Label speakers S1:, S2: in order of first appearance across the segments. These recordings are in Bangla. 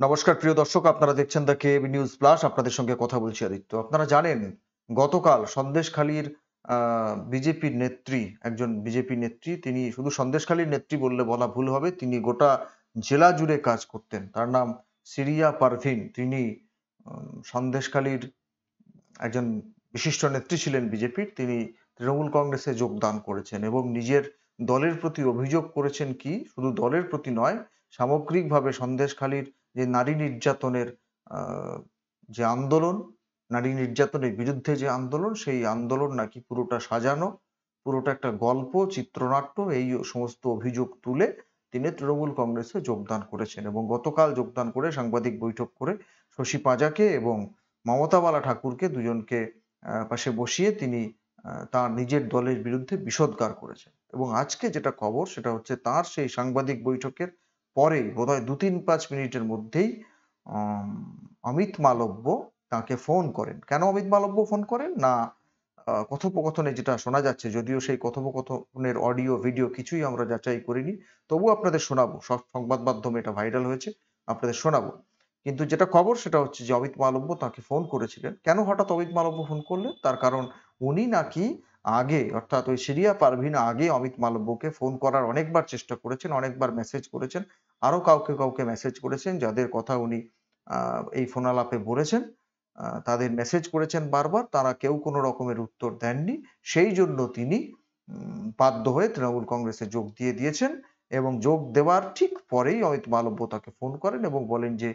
S1: নমস্কার প্রিয় দর্শক, আপনারা দেখছেন দ্য কেএবি নিউজ প্লাস। আপনাদের সঙ্গে কথা বলছি আদিত্য। আপনারা জানেন গতকাল সন্দেশখালীর বিজেপির নেত্রী, একজন বিজেপি নেত্রী, তিনি শুধু সন্দেশখালীর নেত্রী বললে বলা ভুল হবে, তিনি গোটা জেলা জুড়ে কাজ করতেন। তার নাম সিরিয়া পারভিন। তিনি সন্দেশখালীর একজন বিশিষ্ট নেত্রী ছিলেন বিজেপির। তিনি তৃণমূল কংগ্রেসে যোগদান করেছেন এবং নিজের দলের প্রতি অভিযোগ করেছেন কি, শুধু দলের প্রতি নয়, সামগ্রিকভাবে সন্দেশখালীর যে নারী নির্যাতনের যে আন্দোলন, নারী নির্যাতনের বিরুদ্ধে যে আন্দোলন, সেই আন্দোলন নাকি পুরোটা সাজানো, পুরোটা একটা গল্প, চিত্রনাট্য, এই সমস্ত অভিযোগ তুলে তিনি তৃণমূল কংগ্রেসে যোগদান করেছেন এবং গতকাল যোগদান করে সাংবাদিক বৈঠক করে শশী পাঁজাকে এবং মমতা বালা ঠাকুরকে দুজনকে পাশে বসিয়ে তিনি তার নিজের দলের বিরুদ্ধে বিষোদগার করেছেন। এবং আজকে যেটা খবর সেটা হচ্ছে তার সেই সাংবাদিক বৈঠকের পরেই বোধহয় ২-৩-৫ মিনিটের মধ্যেই অমিত মালব্য তাকে ফোন করেন। কেন অমিত মালব্য ফোন করেন না, কথোপকথনে যেটা শোনা যাচ্ছে, যদিও সেই কথোপকথনের অডিও ভিডিও কিছুই আমরা যাচাই করিনি, তবু আপনাদের শোনাবো। সব সংবাদ মাধ্যমে এটা ভাইরাল হয়েছে, আপনাদের শোনাবো। কিন্তু যেটা খবর সেটা হচ্ছে যে অমিত মালব্য তাকে ফোন করেছিলেন। কেন হঠাৎ অমিত মালব্য ফোন করলেন? তার কারণ উনি নাকি আগে, অর্থাৎ ওই সিরিয়া পারভিন আগে অমিত মালব্যকে ফোন করার অনেকবার চেষ্টা করেছেন, অনেকবার মেসেজ করেছেন, আরো কাউকে মেসেজ করেছেন, যাদের কথা উনি এই ফোন আলাপে বলেছেন। তাদের মেসেজ করেছেন বারবার, তারা কেউ কোনো রকমের উত্তর দেননি। সেই জন্য তিনি বাধ্য হয়ে তৃণমূল কংগ্রেসে যোগ দিয়ে দিয়েছেন এবং যোগ দেওয়ার ঠিক পরেই অমিত মালব্য তাকে ফোন করেন এবং বলেন যে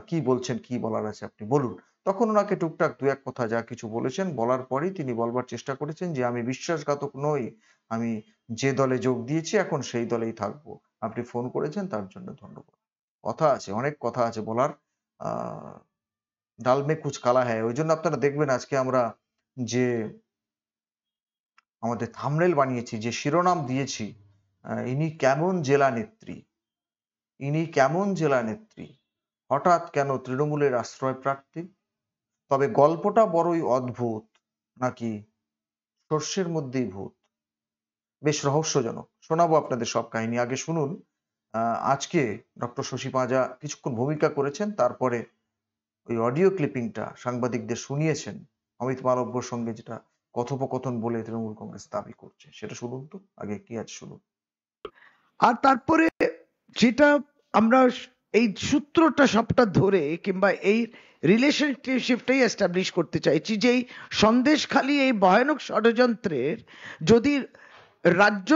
S1: কি বলছেন, কি বলার আছে আপনি বলুন। তখন ওনাকে টুকটাক দু এক কথা যা কিছু বলেছেন, বলার পরেই তিনি বলবার চেষ্টা করেছেন যে আমি বিশ্বাসঘাতক নই, আমি যে দলে যোগ দিয়েছি এখন সেই দলেই থাকবো। আপনি ফোন করেছেন তার জন্য ধন্যবাদ। কথা আছে, অনেক কথা আছে বলার। আহ ডাল মে কুছ কালা হ্যায়, ওই জন্য আপনারা দেখবেন আজকে আমরা যে আমাদের থাম্বনেল বানিয়েছি, যে শিরোনাম দিয়েছি, ইনি কেমন জেলা নেত্রী, ইনি কেমন জেলা নেত্রী, হঠাৎ কেন তৃণমূলের আশ্রয় প্রার্থী। তবে গল্পটা বড়ই অদ্ভুত, নাকি সর্ষের মধ্যেই ভূত, বেশ রহস্যজনক। শোনাবো আপনাদের সব কাহিনী। আগে শুনুন, আজকে ডক্টর শশী পাঁজা কিছুক্ষণ ভূমিকা করেছেন, তারপরে ওই অডিও ক্লিপিংটা সাংবাদিকদের শুনিয়েছেন অমিত মালব্যর সঙ্গে, যেটা কথোপকথন বলে তৃণমূল কংগ্রেস দাবি করছে। সেটা শুনুন তো, আগে কি আছে শুনুন।
S2: আর তারপরে যেটা আমরা এই সূত্রটা সবটা ধরে কিংবা এই রিলেশনশিপটাই এস্টাবলিশ করতে চাইছি যে এই সন্দেশখালী এই ভয়ানক ষড়যন্ত্রের যদি রাজ্য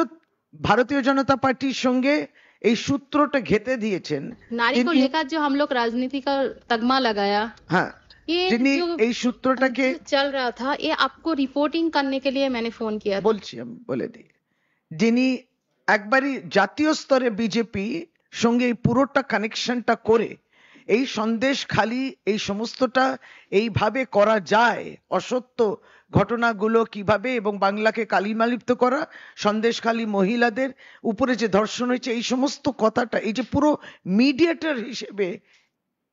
S2: ভারতীয় জনতা পার্টির সঙ্গে এই সূত্রটা ঘেঁটে দিয়েছেন,
S3: नारी को लेकर जो हम लोग राजनीति का तगमा लगाया,
S2: হ্যাঁ,
S3: ये
S2: যিনি
S3: जो
S2: এই সূত্রটাকে
S3: चल रहा था, ये आपको रिपोर्टिंग करने के लिए मैंने फोन किया था।
S2: বলছি, আমি বলে দিই, যিনি একবারই জাতীয় স্তরে বিজেপি সঙ্গে এই পুরোটা কানেকশনটা করে এই সন্দেশখালী এই সমস্তটা এইভাবে করা যায়, অসত্য ঘটনাগুলো কিভাবে এবং বাংলাকে কালিমালিপ্ত করা, সন্দেশখালী মহিলাদের উপরে যে ধর্ষণ হয়েছে, এই সমস্ত কথাটা, এই যে পুরো মিডিয়েটর হিসেবে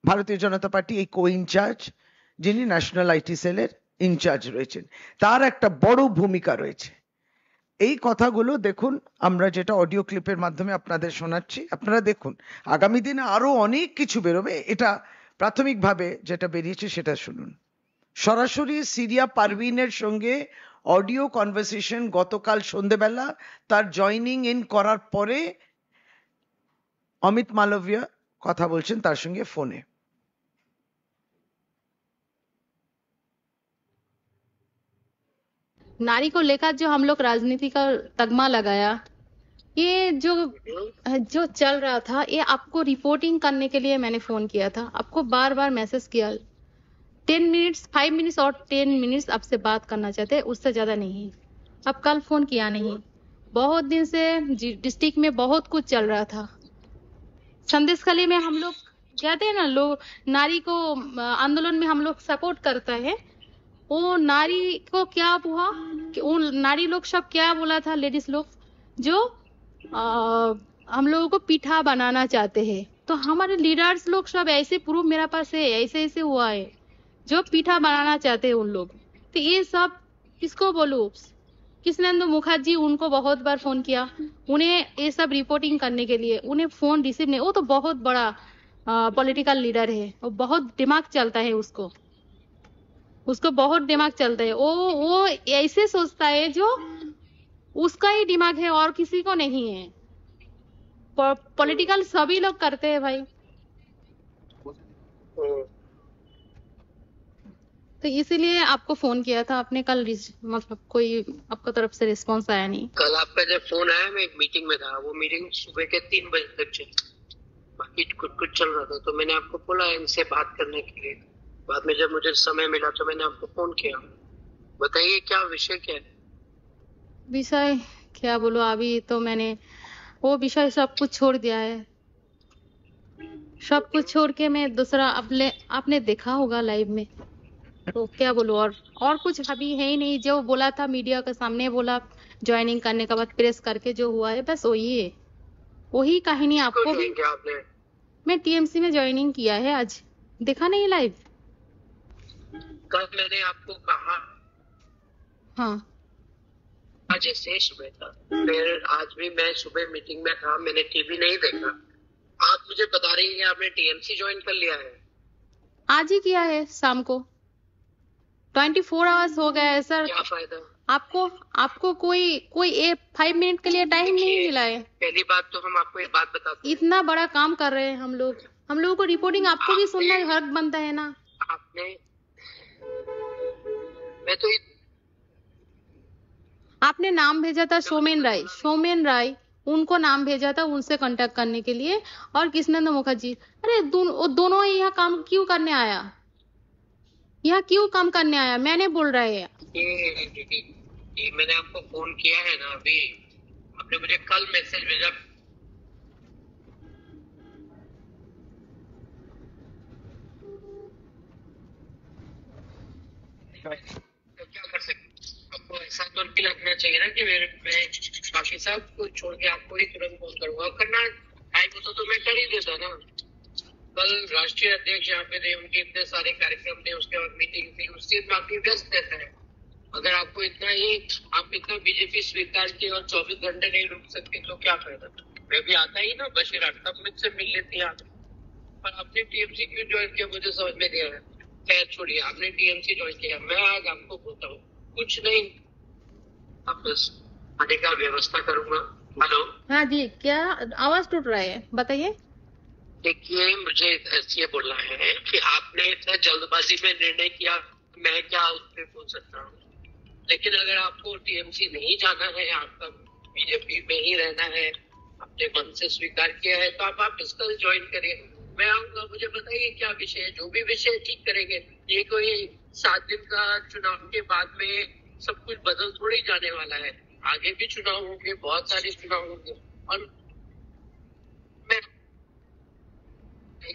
S2: ভারতীয় জনতা পার্টি এই কো ইনচার্জ, যিনি ন্যাশনাল আইটি সেলের ইনচার্জ রয়েছেন, তার একটা বড় ভূমিকা রয়েছে। এই কথাগুলো দেখুন, আমরা যেটা অডিও ক্লিপের মাধ্যমে আপনাদের শোনাচ্ছি, আপনারা দেখুন। আগামী দিনে আরো অনেক কিছু বেরোবে, এটা প্রাথমিকভাবে যেটা বেরিয়েছে সেটা শুনুন। সরাসরি সিরিয়া পারভিনের সঙ্গে অডিও কনভারসেশন গতকাল সন্ধ্যেবেলা, তার জয়নিং ইন করার পরে অমিত মালব্য কথা বলছেন তার সঙ্গে ফোনে।
S3: नारी को लेकर जो हम लोग राजनीति का तगमा लगाया, ये जो जो चल रहा था, ये आपको रिपोर्टिंग करने के लिए मैंने फोन किया था। आपको बार बार मैसेज किया, 10 मिनट्स 5 मिनट्स और 10 मिनट्स आपसे बात करना चाहते, उससे ज्यादा नहीं। अब कल फोन किया नहीं। बहुत दिन से डिस्ट्रिक्ट में बहुत कुछ चल रहा था। संदेशखाली में हम लोग कहते हैं ना, लोग नारी को आंदोलन में हम लोग सपोर्ट करता है। वो नारी को क्या हुआ कि उन नारी लोग सब क्या बोला था, लेडीज लोग जो हम लोगों को पीठा बनाना चाहते हैं। तो हमारे लीडर्स लोग सब ऐसे प्रूफ मेरा पास है, ऐसे ऐसे हुआ है जो पीठा बनाना चाहते हैं उन लोग। तो ये सब किसको बोलूं, कृष्णेंदु मुखर्जी, उनको बहुत बार फोन किया, उन्हें ये सब रिपोर्टिंग करने के लिए, उन्हें फोन रिसीव नहीं। वो तो बहुत बड़ा पॉलिटिकल लीडर है, वो बहुत दिमाग चलता है उसको उसको बहुत दिमाग चलता है। वो ऐसे सोचता है जो उसका ही दिमाग है और किसी को नहीं है। पॉलिटिकल सभी लोग करते हैं भाई। तो इसीलिए आपको फोन किया था। आपने कल मतलब कोई आपको तरफ से रिस्पांस आया नहीं।
S4: कल आपका जब फोन आया मैं एक मीटिंग में था, वो मीटिंग सुबह के 3 बजे तक चली, बाकी कुछ चल रहा था, तो मैंने आपको बोला इनसे बात करने के लिए। बाद में जब मुझे समय मिला तो मैंने आपको फोन किया। बताइए क्या विषय क्या है?
S3: विषय क्या बोलो, अभी तो मैंने वो विषय सब कुछ छोड़ दिया है। सब कुछ छोड़ के मैं दूसरा आपने देखा होगा लाइव में, तो क्या बोलूं। और कुछ अभी है ही नहीं। जो बोला था मीडिया के सामने बोला, ज्वाइनिंग करने के बाद प्रेस करके जो हुआ है बस वही है, वही कहानी आपको भी।
S4: क्या आपने
S3: मैं टीएमसी में ज्वाइनिंग किया है आज, देखा नहीं लाइव?
S4: कल मैंने आपको कहा,
S3: हाँ
S4: आज ऐसे सुबह था, फिर आज भी मैं सुबह मीटिंग में था, मैंने टीवी नहीं देखा। आप मुझे बता रही हैं आपने टीएमसी ज्वाइन कर लिया है?
S3: आज ही किया है शाम को। 24 आवर्स हो गया है सर।
S4: क्या फायदा?
S3: आपको कोई 5 मिनट के लिए टाइम नहीं मिला है।
S4: पहली बात तो हम आपको एक बात बताते हैं,
S3: इतना बड़ा काम कर रहे हैं हम लोगों को रिपोर्टिंग आपको भी सुनना हक बनता है ना। आपने नाम भेजा था सोमेन राय, उनको नाम भेजा था उनसे कांटेक्ट करने के लिए, और कृष्णेंद्र मुखर्जी। अरे दोनों यहाँ काम क्यों करने आया? मैंने बोल रहे हैं।
S4: ये मैंने आपको फोन किया है ना, अभी आपने मुझे कल मैसेज भेजा। क्या कर सकते? आपको ऐसा तो नहीं लगना चाहिए ना कि मैं काफी साहब को छोड़ के आपको ही तुरंत फोन करूंगा। करना टाइम होता तो मैं कर ही देता ना। कल राष्ट्रीय अध्यक्ष यहाँ पे थे, उनके इतने सारे कार्यक्रम थे, उसके बाद मीटिंग थी, उस चीज में आपकी व्यस्त रहता है। अगर आपको आप इतना बीजेपी स्वीकार किए और 24 घंटे नहीं रुक सकते तो क्या फायदा? मैं भी आता ही ना, बशीर तब मुझसे मिल लेती आप। पर आपने टीएमसी क्यों ज्वाइन किया मुझे समझ में नहीं आया। खैर छोड़िए, आपने टीएमसी ज्वाइन किया, मैं आज आपको बोलता हूँ कुछ नहीं, आप बस आने का व्यवस्था करूंगा। हेलो,
S3: हाँ जी, क्या आवाज टूट रहा है, बताइए।
S4: देखिए मुझे ये बोलना है कि आपने इतना जल्दबाजी में निर्णय किया, मैं क्या उस पर बोल सकता हूँ। लेकिन अगर आपको टीएमसी नहीं जाना है, आपका बीजेपी में ही रहना है, आपने मन से स्वीकार किया है, तो आप वापस कल ज्वाइन करिए। मैं आऊंगा, मुझे बताइए क्या विषय है, जो भी विषय ठीक करेंगे। ये कोई 7 दिन का चुनाव के बाद में सब कुछ बदल थोड़ी जाने वाला है। आगे भी चुनाव होंगे, बहुत सारे चुनाव होंगे, और मैं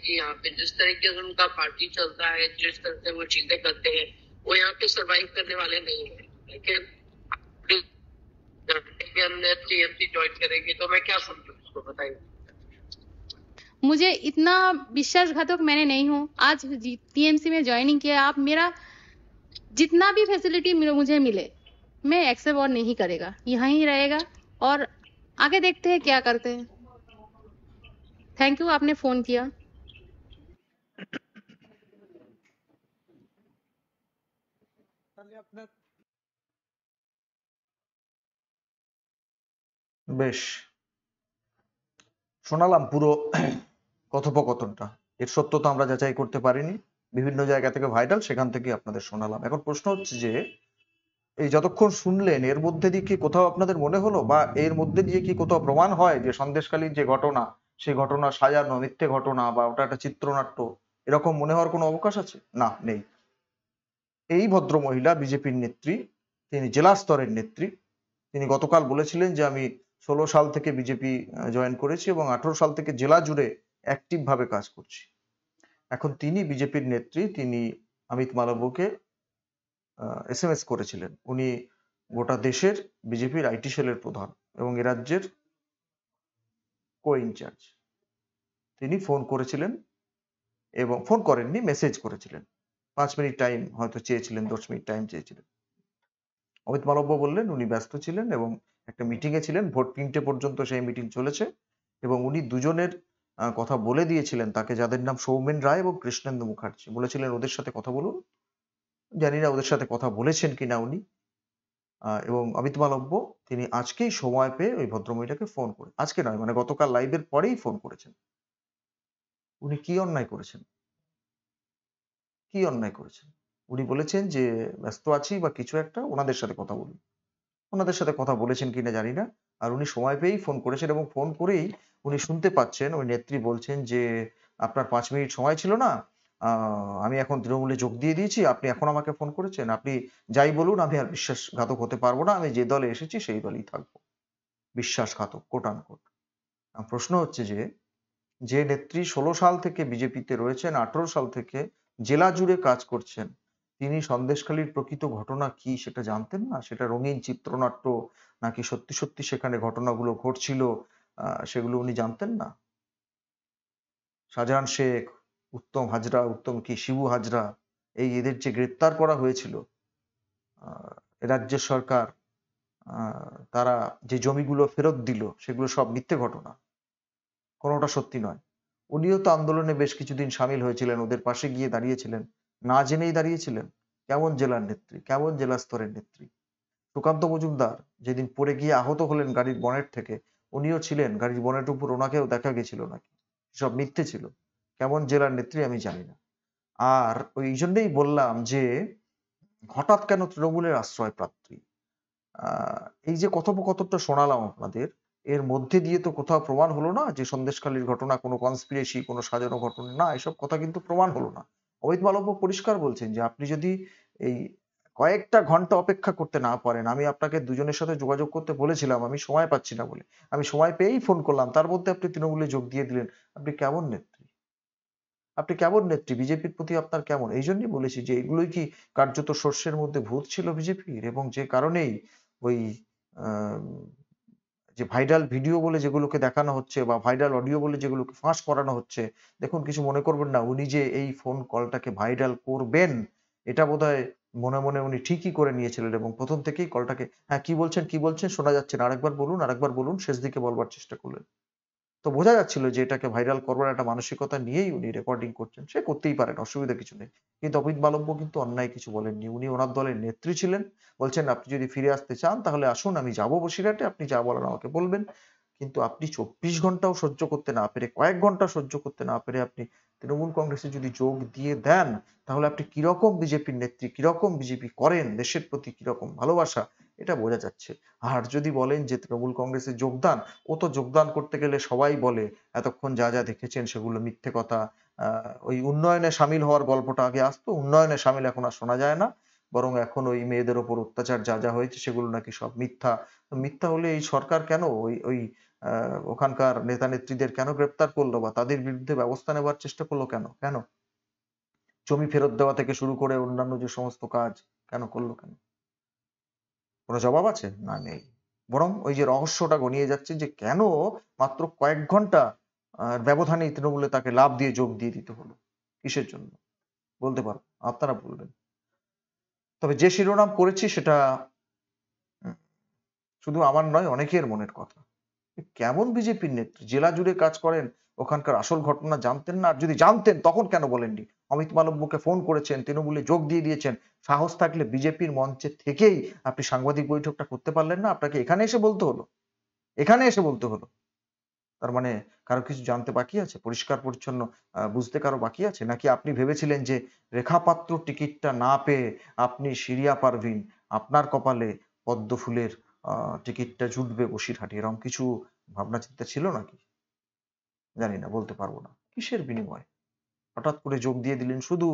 S4: यहाँ पे जिस तरीके से उनका पार्टी चलता है, जिस तरह से वो चीजें करते हैं, वो यहाँ पे सर्वाइव करने वाले नहीं है। लेकिन टीएमसी ज्वाइन करेंगे तो मैं क्या समझूं, उसको बताइए।
S3: मुझे इतना विश्वासघातक मैंने नहीं हूँ। आज टीएमसी में ज्वाइनिंग किया, आप मेरा जितना भी फैसिलिटी मुझे मिले मैं एक्सेप्ट और नहीं करेगा, यहाँ ही रहेगा, और आगे देखते हैं क्या करते हैं। थैंक यू, आपने फोन किया।
S1: বেশ, শোনালাম পুরো কথোপকথনটা। এর সত্যতা আমরা যাচাই করতে পারিনি, বিভিন্ন জায়গা থেকে ভাইরাল, সেখান থেকে আপনাদের শোনালাম। এখন প্রশ্ন হচ্ছে যে এই যতক্ষণ শুনলেন এর মধ্যে দিয়ে কি কোথাও আপনাদের মনে হলো বা এর মধ্যে দিয়ে কি কোথাও প্রমাণ হয় যে সন্দেশখালীর যে ঘটনা, সেই ঘটনা সাজানো মিথ্যে ঘটনা বা ওটা একটা চিত্রনাট্য, এরকম মনে হওয়ার কোনো অবকাশ আছে? না, নেই। এই ভদ্র মহিলা বিজেপির নেত্রী, তিনি জেলা স্তরের নেত্রী। তিনি গতকাল বলেছিলেন যে আমি 16 সাল থেকে বিজেপি জয়েন করেছি এবং 18 সাল থেকে জেলা জুড়ে অ্যাক্টিভ ভাবে কাজ করছি। এখন তিনি বিজেপির নেত্রী, তিনি অমিত মালব্যকে এসএমএস করেছিলেন। উনি গোটা দেশের বিজেপির আইটি সেলের প্রধান এবং এ রাজ্যের কো ইনচার্জ। তিনি ফোন করেছিলেন এবং ফোন করেননি, মেসেজ করেছিলেন। 5 মিনিট টাইম হয়তো চেয়েছিলেন, 10 মিনিট টাইম চেয়েছিলেন। অমিত মালব্য বললেন উনি ব্যস্ত ছিলেন এবং একটা মিটিং এ ছিলেন, ভোট 3টে পর্যন্ত সেই মিটিং চলেছে এবং উনি দুজনের কথা বলে দিয়েছিলেন তাকে, যাদের নাম সৌমেন রায় এবং কৃষ্ণেন্দু মুখার্জি, বলেছিলেন ওদের সাথে কথা বলুন। জানি না ওদের সাথে কথা বলেছেন কিনা উনি। এবং অমিত মালব্য তিনি আজকেই সময় পেয়ে ওই ভদ্রমহিলাকে ফোন করে, আজকে নয় মানে গতকাল লাইভের পরেই ফোন করেছেন। উনি কি অন্যায় করেছেন? কি অন্যায় করেছেন? উনি বলেছেন যে ব্যস্ত আছি বা কিছু একটা, ওনাদের সাথে কথা বলুন। ওনাদের সাথে কথা বলেছেন কিনা জানি না। আর উনি সময় পেয়েই ফোন করেছেন এবং ফোন করেই উনি শুনতে পাচ্ছেন ওই নেত্রী বলছেন যে, "আপনার ৫ মিনিট সময় ছিল না? আ আমি এখন তৃণমূলে যোগ দিয়ে দিয়েছি। আপনি এখন আমাকে ফোন করেছেন। আপনি যাই বলুন আমি আর বিশ্বাসঘাতক হতে পারব না। আমি যে দলে এসেছি সেই দলেই থাকব।" বিশ্বাসঘাতক কোট আনকোট। প্রশ্ন হচ্ছে যে নেত্রী ১৬ সাল থেকে বিজেপিতে রয়েছেন, ১৮ সাল থেকে জেলা জুড়ে কাজ করছেন, তিনি সন্দেশখালির প্রকৃত ঘটনা কি সেটা জানতেন না? সেটা রঙিন চিত্রনাট্য নাকি সত্যি, সত্যি সেখানে ঘটনাগুলো ঘটছিল, সেগুলো উনি জানতেন না? শাহজাহান শেখ, উত্তম হাজরা, উত্তম কি শিবু হাজরা, এদের যে গ্রেপ্তার করা হয়েছিল, আ রাজ্যের সরকার আ তারা যে জমিগুলো ফেরত দিল, সেগুলো সব মিথ্যে ঘটনা। কোনটা সত্যি নয়। উনিও তো আন্দোলনে বেশ কিছুদিন শামিল হয়েছিলেন, ওদের পাশে গিয়ে দাঁড়িয়েছিলেন। না জেনেই দাঁড়িয়েছিলেন। কেমন জেলার নেত্রী, কেমন জেলা স্তরের নেত্রী। সুকান্ত মজুমদার যেদিন পড়ে গিয়ে আহত হলেন গাড়ির বনেট থেকে, উনিও ছিলেন, গাড়ির বনেটের উপর ওনাকেও দেখা গেছিল নাকি। সব মিথ্যে ছিল। কেমন জেলার নেত্রী আমি জানি না। আর ওই জন্যই বললাম যে হঠাৎ কেন তৃণমূলের আশ্রয় প্রার্থী? আ এই যে কথোপকথনটা শোনালাম আপনাদের, এর মধ্যে দিয়ে তো কোথাও প্রমাণ হলো না যে সন্দেশখালির ঘটনা কোনো কনস্পিরেসি, কোনো সাজানো ঘটনা না, এসব কথা কিন্তু প্রমাণ হলো না। অমিত মালব্য পরিষ্কার বলছেন যে আপনি যদি এই কয়েকটা ঘন্টা অপেক্ষা করতে না পারেন, আমি আপনাকে দুজনের সাথে যোগাযোগ করতে বলেছিলাম, আমি সময় পাচ্ছি না বলে। আমি সময় পেয়েই ফোন করলাম। তার মধ্যে আপনি তৃণমূলে যোগ দিয়ে দিলেন। আপনি কেমন নেত্রী? আপনি কেমন নেত্রী? বিজেপির প্রতি আপনার কেমন? এইজন্যই বলেছি যে এগুলোই কি কার্যত সর্ষের মধ্যে ভূত ছিল বিজেপির? এবং যে কারণেই ওই আম যে ভাইরাল ভিডিও বলে যেগুলোকে দেখানো হচ্ছে বা ভাইরাল অডিও বলে যেগুলোকে ফাঁস করানো হচ্ছে, দেখুন কিছু মনে করবেন না। উনি যে এই ফোন কলটাকে ভাইরাল করবেন, এটা বোধহয় মনে, মনে উনি ঠিকই করে নিয়েছিলেন এবং ১ম থেকেই কলটাকে, হ্যাঁ, কি বলছেন, কি বলছেন? শোনা যাচ্ছে না। আরেকবার বলুন, আরেকবার বলুন। শেষ দিকে বলবার চেষ্টা করলেন। তো বোঝা যাচ্ছিল যে এটাকে ভাইরাল করবার একটা মানসিকতা নিয়েই উনি রেকর্ডিং করছেন। সে করতেই পারেন, অসুবিধা কিছু নেই। কিন্তু অমিত মালব্য কিন্তু অন্যায় কিছু বলেননি। উনি ওনার দলের নেত্রী ছিলেন। বলছেন, "আপনি যদি ফিরে আসতে চান তাহলে আসুন, আমি যাব বসিরহাটে। আপনি যা বলার আমাকে বলবেন।" কিন্তু আপনি ২৪ ঘন্টাও সহ্য করতে না পেরে, কয়েক ঘন্টা সহ্য করতে না পেরে আপনি তৃণমূল কংগ্রেসে যদি যোগ দিয়ে দেন, তাহলে আপনি কিরকম বিজেপির নেত্রী, কিরকম বিজেপি করেন, দেশের প্রতি কিরকম ভালোবাসা, এটা বোঝা যাচ্ছে। আর যদি বলেন যে তৃণমূল কংগ্রেসে যোগদান, ও তো যোগদান করতে গেলে সবাই বলে এতক্ষণ যা, যা দেখেছেন সেগুলো মিথ্যে কথা। আ ওই উন্নয়নে শামিল হওয়ার গল্পটা আগে আসতো। উন্নয়নে শামিল এখন আর শোনা যায় না। বরং এখন ওই মেয়েদের উপর অত্যাচার যা, যা হয়েছে সেগুলো নাকি সব মিথ্যা। তো মিথ্যা হলে এই সরকার কেন ওই ওই আ ওখানকার নেতা-নেত্রীদের কেন গ্রেপ্তার করলো বা তাদের বিরুদ্ধে ব্যবস্থা নেওয়ার চেষ্টা করলো কেন? কেন? জমি ফেরত দেওয়া থেকে শুরু করে অন্যান্য যে সমস্ত কাজ কেন করলো কেন? কোন জবাব আছে? না, নেই। বরং ওই যে রহস্যটা ঘনিয়ে যাচ্ছে যে কেন মাত্র কয়েক ঘন্টা ব্যবধানেই তৃণমূলে তাকে লাফ দিয়ে যোগ দিয়ে দিতে হলো। কিসের জন্য? বলতে পারো। আপনারা বলবেন। তবে যে শিরোনাম করেছি সেটা উম শুধু আমার নয়, অনেকের মনের কথা। কেমন বিজেপির নেত্রী? জেলা জুড়ে কাজ করেন, ওখানকার আসল ঘটনা জানতেন না? আর যদি জানতেন তখন কেন বলেননি? অমিত মালব্যকে ফোন করেছেন, তৃণমূলে যোগ দিয়ে দিয়েছেন। সাহস থাকলে বিজেপির মঞ্চে থেকেই আপনি সাংবাদিক বৈঠকটা করতে পারলেন না? আপনাকে এখানে এসে বলতে হলো? এখানে এসে বলতে হলো? তার মানে কারো কিছু জানতে বাকি আছে? পরিষ্কার পরিচ্ছন্ন বুঝতে কারো বাকি আছে? নাকি আপনি ভেবেছিলেন যে রেখা পাত্র টিকিটটা না পেয়ে আপনি শিরিয়া পারভীন, আপনার কপালে পদ্ম ফুলের আ টিকিটটা জুটবে বসিরহাটে, এরকম কিছু ভাবনা চিন্তা ছিল নাকি? জানি না, বলতে পারব না। কিসের বিনিময়ে? হঠাৎ করে যোগ দিয়ে দিলেন শুধু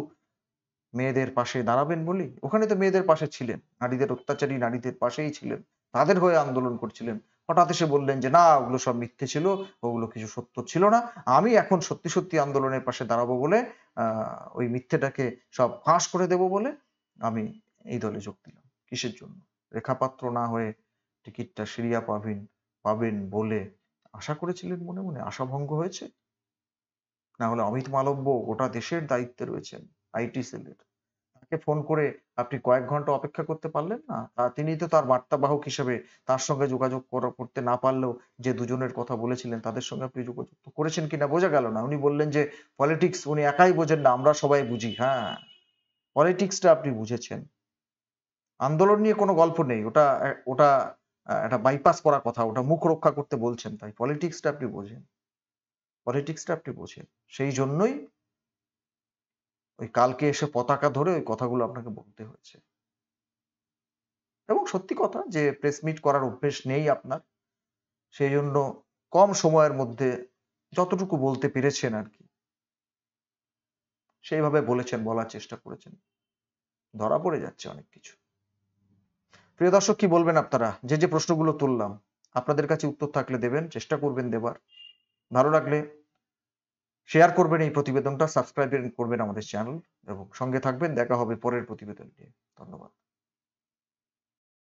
S1: মেয়েদের পাশে দাঁড়াবেন বলেই? ওখানে তো মেয়েদের পাশে ছিলেন। নারীদের অত্যাচারী নারীদের পাশেই ছিলেন। তাদের হয়ে আন্দোলন করছিলেন। হঠাৎ এসে বললেন যে, "না, ওগুলো সব মিথ্যে ছিল। ওগুলো কিছু সত্য ছিল না। আমি এখন সত্যি, সত্যি আন্দোলনের পাশে দাঁড়াবো বলে আ ওই মিথ্যেটাকে সব ফাঁস করে দেব বলে আমি এই দলে যোগ দিলাম।" কিসের জন্য? রেখাপাত্র না হয়ে টিকিটটা শিরিয়া পাবেন বলে আশা করেছিলেন মনে, মনে? আশাভঙ্গ হয়েছে? না হলে অমিত মালব্য গোটা দেশের দায়িত্বে রয়েছেন আইটি সেলের। তাকে ফোন করে আপনি কয়েক ঘন্টা অপেক্ষা করতে পারলেন না? তিনি তো তার বার্তাবাহক হিসেবে তার সঙ্গে যোগাযোগ করতে না পারলেও যে দুজনের কথা বলেছিলেন তাদের সঙ্গে আপনি যোগাযোগ তো করেছেন কিনা বোঝা গেল না। উনি বললেন যে পলিটিক্স উনি একাই বোঝেন না, আমরা সবাই বুঝি। হ্যাঁ, পলিটিক্সটা আপনি বুঝেছেন। আন্দোলন নিয়ে কোনো গল্প নেই। ওটা একটা বাইপাস করা কথা। ওটা মুখ রক্ষা করতে বলছেন তাই। পলিটিক্সটা আপনি বোঝেন। পলিটিক্সটা আপনি বোঝেন। সেই জন্যই ওই কালকে এসে পতাকা ধরে ওই কথাগুলো আপনাকে বলতে হয়েছে। এবং সত্যি কথা যে প্রেস মিট করার অভ্যেস নেই আপনার। সেই জন্য কম সময়ের মধ্যে যতটুকু বলতে পেরেছেন আরকি, সেইভাবে বলেছেন, বলার চেষ্টা করেছেন। ধরা পড়ে যাচ্ছে অনেক কিছু। প্রিয় দর্শক কি বলবেন আপনারা? যে প্রশ্নগুলো তুললাম, আপনাদের কাছে উত্তর থাকলে দেবেন, চেষ্টা করবেন দেবার। ভালো লাগলে শেয়ার করবেন এই প্রতিবেদনটা, সাবস্ক্রাইব করবেন আমাদের চ্যানেল এবং সঙ্গে থাকবেন। দেখা হবে পরের প্রতিবেদন নিয়ে। ধন্যবাদ।